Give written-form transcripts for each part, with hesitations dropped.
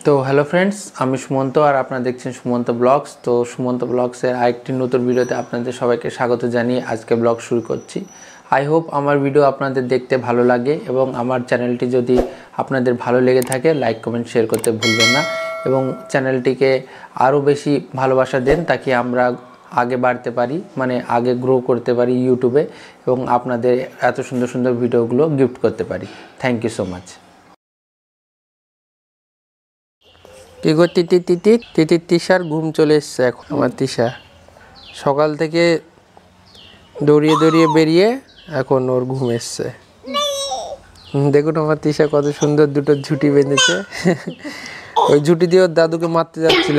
তো hello friends, আমি সুমন্ত আর আপনারা দেখছেন সুমন্ত ব্লগস। তো সুমন্ত ব্লগসের আরেকটি নতুন ভিডিওতে আপনাদের সবাইকে স্বাগত জানিয়ে আজকে ব্লগ শুরু করছি। আই হোপ আমার ভিডিও আপনাদের দেখতে ভালো লাগে এবং আমার চ্যানেলটি যদি আপনাদের ভালো লেগে থাকে লাইক কমেন্ট শেয়ার করতে ভুলবেন না এবং চ্যানেলটিকে আরও বেশি ভালোবাসা দেন তাকে আমরা আগে বাড়তে পারি, মানে আগে গ্রো করতে পারি ইউটিউবে এবং আপনাদের এত সুন্দর সুন্দর ভিডিওগুলো গিফট করতে পারি। Thank you so much. কি গো তিশার ঘুম চলে এসছে এখন। আমার তিশা সকাল থেকে দৌড়িয়ে দৌড়িয়ে বেরিয়ে এখন ওর ঘুম এসছে। দেখুন আমার তিশা কত সুন্দর দুটো ঝুঁটি বেঁধেছে। ওই ঝুঁটি দিয়ে ওর দাদুকে মারতে যাচ্ছিল।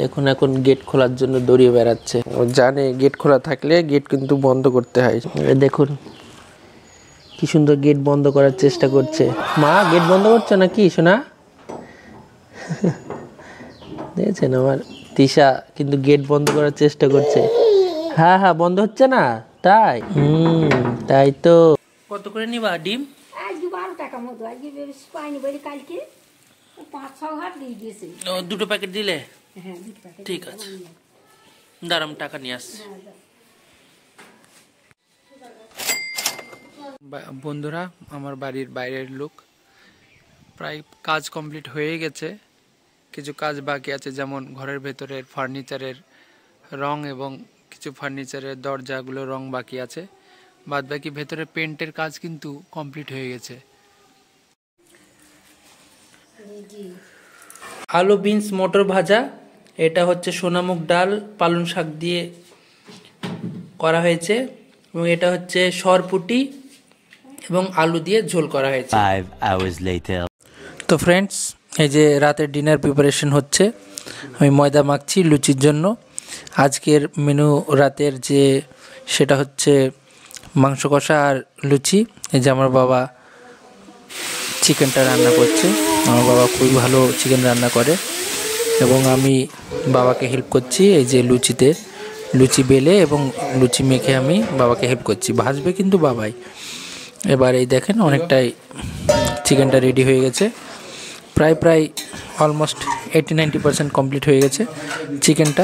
দেখুন এখন গেট খোলার জন্য দৌড়িয়ে বেড়াচ্ছে। ও জানে গেট খোলা থাকলে গেট কিন্তু বন্ধ করতে হয়। দেখুন কি সুন্দর গেট বন্ধ করার চেষ্টা করছে। মা গেট বন্ধ করছো নাকি সোনা? দেখছেন আমার তিশা কিন্তু গেট বন্ধ করার চেষ্টা করছে। হ্যাঁ হ্যাঁ বন্ধ হচ্ছে না তাই। তাই তো। কত করে নিবা ডিম? আজকে 12 টাকা মতো। আজকে পাইনি বলি কালকে 5-6 হাত দিয়ে দিয়েছে। ও দুটো প্যাকেট দিলে? হ্যাঁ দুটো প্যাকেট। ঠিক আছে, দাঁড়াম টাকা নিয়ে আসছি। বন্ধুরা, আমার বাড়ির বাইরের লোক প্রায় কাজ কমপ্লিট হয়ে গেছে। কিছু কাজ বাকি আছে, যেমন ঘরের ভেতরের ফার্নিচারের রং এবং কিছু ফার্নিচারের দরজাগুলো রং বাকি আছে। বাদ বাকি ভেতরে পেন্টের কাজ কিন্তু কমপ্লিট হয়ে গেছে। আলু বিনস মটর ভাজা, এটা হচ্ছে সোনামুগ ডাল পালং শাক দিয়ে করা হয়েছে এবং এটা হচ্ছে সরপুটি এবং আলু দিয়ে ঝোল করা হয়েছে। 5 hours later. তো ফ্রেন্ডস, এই যে রাতের ডিনার প্রিপারেশন হচ্ছে। আমি ময়দা মাখছি লুচির জন্য। আজকের মেনু রাতের যে সেটা হচ্ছে মাংস কষা আর লুচি। এই যে আমার বাবা চিকেনটা রান্না করছে। আমার বাবা খুবই ভালো চিকেন রান্না করে এবং আমি বাবাকে হেল্প করছি। এই যে লুচিতে লুচি বেলে এবং লুচি মেখে আমি বাবাকে হেল্প করছি। ভাজবে কিন্তু বাবাই। এবার এই দেখেন অনেকটাই চিকেনটা রেডি হয়ে গেছে। প্রায় অলমোস্ট 80-90% কমপ্লিট হয়ে গেছে চিকেনটা।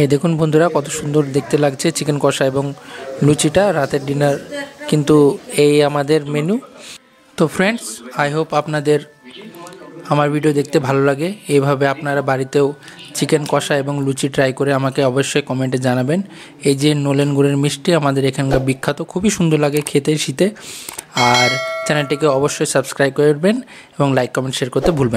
এই দেখুন বন্ধুরা কত সুন্দর দেখতে লাগছে চিকেন কষা এবং লুচিটা। রাতের ডিনার কিন্তু এই আমাদের মেনু। তো ফ্রেন্ডস, আই হোপ আপনাদের আমার ভিডিও দেখতে ভালো লাগে। এইভাবে আপনারা বাড়িতেও চিকেন কষা এবং লুচি ট্রাই করে আমাকে অবশ্যই কমেন্টে জানাবেন। এই যে নলেন গুড়ের মিষ্টি আমাদের এখানকার বিখ্যাত, খুবই সুন্দর লাগে খেতে শীতে। আর চ্যানেলটিকে অবশ্যই সাবস্ক্রাইব করবেন এবং লাইক কমেন্ট শেয়ার করতে ভুলবেন।